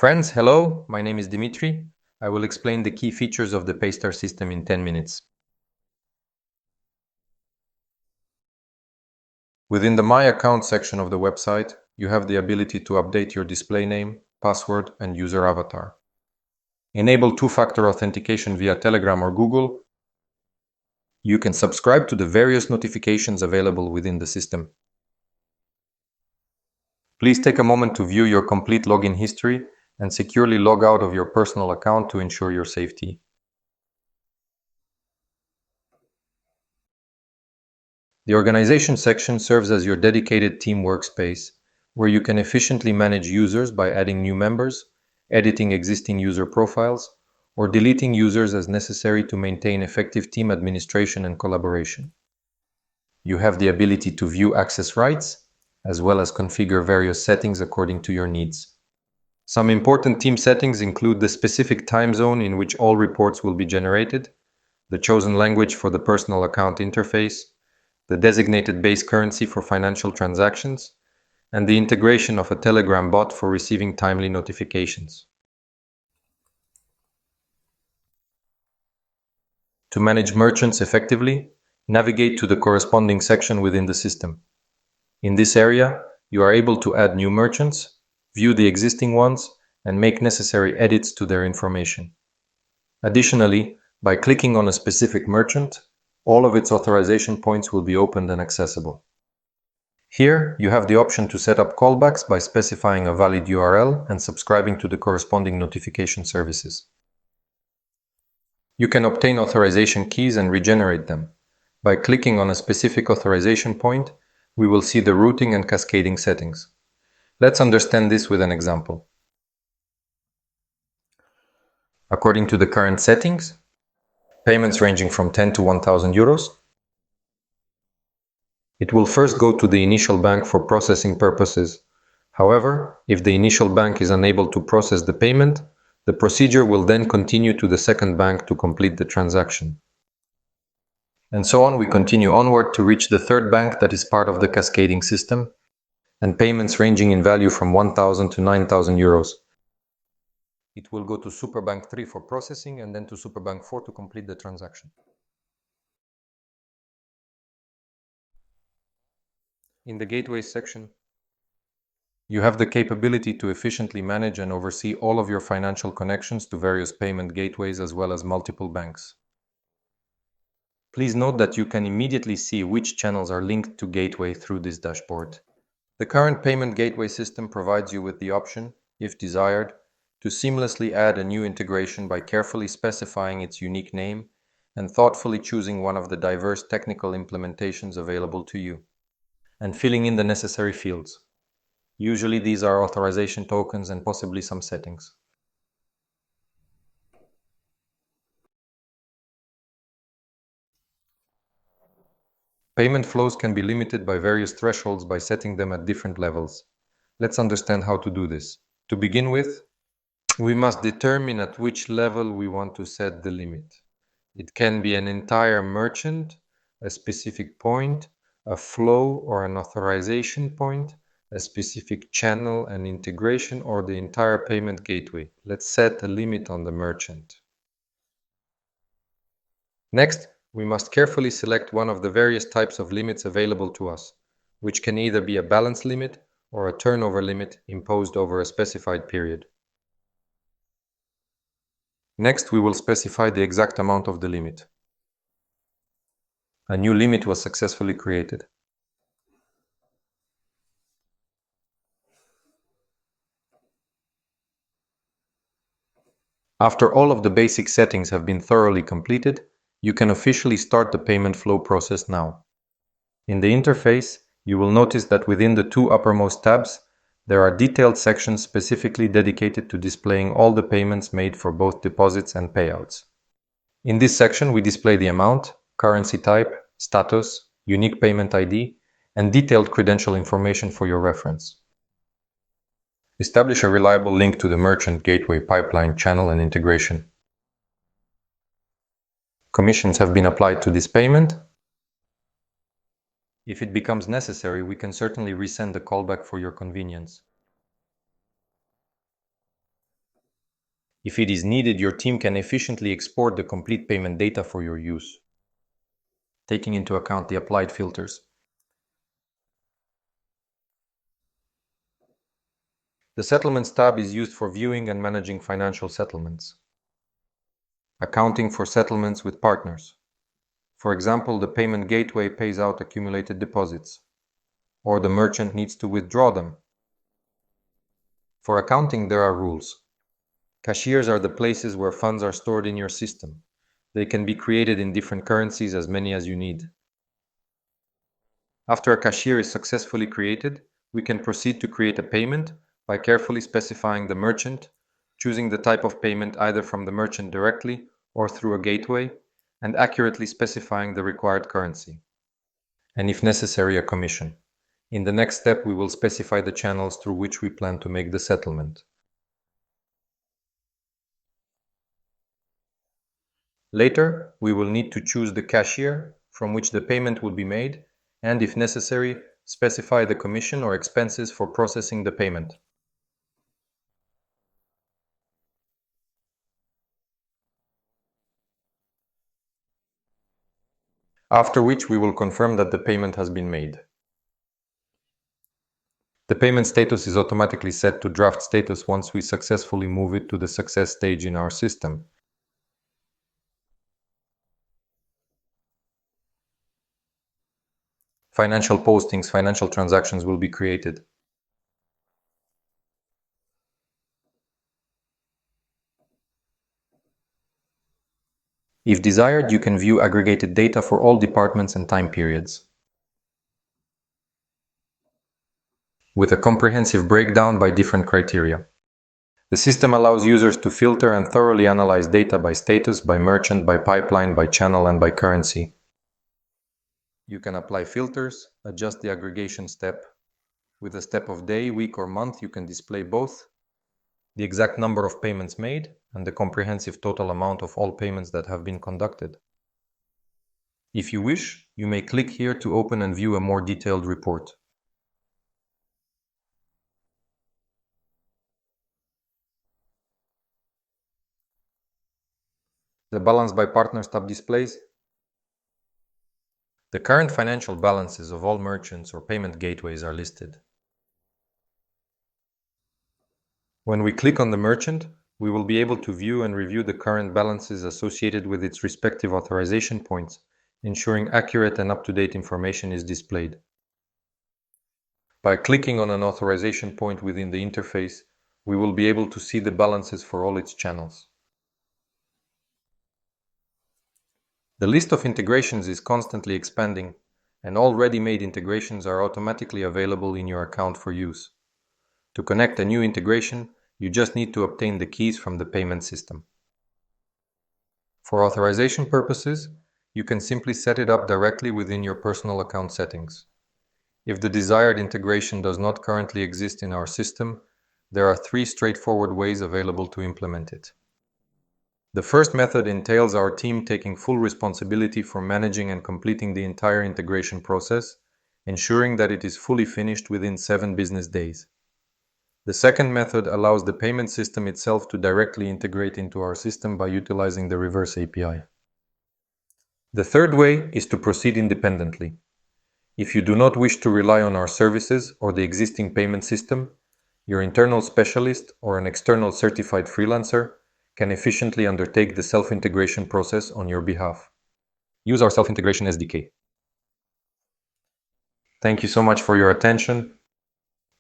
Friends, hello, my name is Dimitri. I will explain the key features of the PayStar system in 10 minutes. Within the My Account section of the website, you have the ability to update your display name, password, and user avatar. Enable two-factor authentication via Telegram or Google. You can subscribe to the various notifications available within the system. Please take a moment to view your complete login history and securely log out of your personal account to ensure your safety. The organization section serves as your dedicated team workspace, where you can efficiently manage users by adding new members, editing existing user profiles, or deleting users as necessary to maintain effective team administration and collaboration. You have the ability to view access rights, as well as configure various settings according to your needs. Some important team settings include the specific time zone in which all reports will be generated, the chosen language for the personal account interface, the designated base currency for financial transactions, and the integration of a Telegram bot for receiving timely notifications. To manage merchants effectively, navigate to the corresponding section within the system. In this area, you are able to add new merchants, view the existing ones, and make necessary edits to their information. Additionally, by clicking on a specific merchant, all of its authorization points will be opened and accessible. Here, you have the option to set up callbacks by specifying a valid URL and subscribing to the corresponding notification services. You can obtain authorization keys and regenerate them. By clicking on a specific authorization point, we will see the routing and cascading settings. Let's understand this with an example. According to the current settings, payments ranging from 10 to 1,000 euros, it will first go to the initial bank for processing purposes. However, if the initial bank is unable to process the payment, the procedure will then continue to the second bank to complete the transaction. And so on, we continue onward to reach the third bank that is part of the cascading system, and payments ranging in value from 1,000 to 9,000 euros. It will go to Superbank 3 for processing and then to Superbank 4 to complete the transaction. In the Gateways section, you have the capability to efficiently manage and oversee all of your financial connections to various payment gateways as well as multiple banks. Please note that you can immediately see which channels are linked to Gateway through this dashboard. The current payment gateway system provides you with the option, if desired, to seamlessly add a new integration by carefully specifying its unique name and thoughtfully choosing one of the diverse technical implementations available to you, and filling in the necessary fields. Usually these are authorization tokens and possibly some settings. Payment flows can be limited by various thresholds by setting them at different levels. Let's understand how to do this. To begin with, we must determine at which level we want to set the limit. It can be an entire merchant, a specific point, a flow or an authorization point, a specific channel and integration, or the entire payment gateway. Let's set a limit on the merchant. Next, we must carefully select one of the various types of limits available to us, which can either be a balance limit or a turnover limit imposed over a specified period. Next, we will specify the exact amount of the limit. A new limit was successfully created. After all of the basic settings have been thoroughly completed, you can officially start the payment flow process now. In the interface, you will notice that within the two uppermost tabs, there are detailed sections specifically dedicated to displaying all the payments made for both deposits and payouts. In this section, we display the amount, currency type, status, unique payment ID, and detailed credential information for your reference. Establish a reliable link to the merchant gateway pipeline channel and integration. Commissions have been applied to this payment. If it becomes necessary, we can certainly resend the callback for your convenience. If it is needed, your team can efficiently export the complete payment data for your use, taking into account the applied filters. The Settlements tab is used for viewing and managing financial settlements. Accounting for settlements with partners. For example, the payment gateway pays out accumulated deposits, or the merchant needs to withdraw them. For accounting, there are rules. Cashiers are the places where funds are stored in your system. They can be created in different currencies, as many as you need. After a cashier is successfully created, we can proceed to create a payment by carefully specifying the merchant, choosing the type of payment either from the merchant directly or through a gateway, and accurately specifying the required currency, and if necessary, a commission. In the next step, we will specify the channels through which we plan to make the settlement. Later, we will need to choose the cashier from which the payment will be made, and if necessary, specify the commission or expenses for processing the payment. After which we will confirm that the payment has been made. The payment status is automatically set to draft status once we successfully move it to the success stage in our system. Financial postings, financial transactions will be created. If desired, you can view aggregated data for all departments and time periods, with a comprehensive breakdown by different criteria. The system allows users to filter and thoroughly analyze data by status, by merchant, by pipeline, by channel, and by currency. You can apply filters, adjust the aggregation step. With a step of day, week, or month, you can display both the exact number of payments made and the comprehensive total amount of all payments that have been conducted. If you wish, you may click here to open and view a more detailed report. The Balance by Partners tab displays the current financial balances of all merchants or payment gateways are listed. When we click on the merchant, we will be able to view and review the current balances associated with its respective authorization points, ensuring accurate and up-to-date information is displayed. By clicking on an authorization point within the interface, we will be able to see the balances for all its channels. The list of integrations is constantly expanding, and all ready-made integrations are automatically available in your account for use. To connect a new integration, you just need to obtain the keys from the payment system. For authorization purposes, you can simply set it up directly within your personal account settings. If the desired integration does not currently exist in our system, there are 3 straightforward ways available to implement it. The first method entails our team taking full responsibility for managing and completing the entire integration process, ensuring that it is fully finished within 7 business days. The second method allows the payment system itself to directly integrate into our system by utilizing the reverse API. The third way is to proceed independently. If you do not wish to rely on our services or the existing payment system, your internal specialist or an external certified freelancer can efficiently undertake the self-integration process on your behalf. Use our self-integration SDK. Thank you so much for your attention.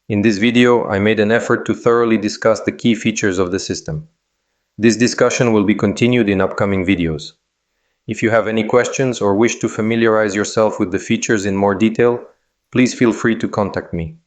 In this video, I made an effort to thoroughly discuss the key features of the system. This discussion will be continued in upcoming videos. If you have any questions or wish to familiarize yourself with the features in more detail, please feel free to contact me.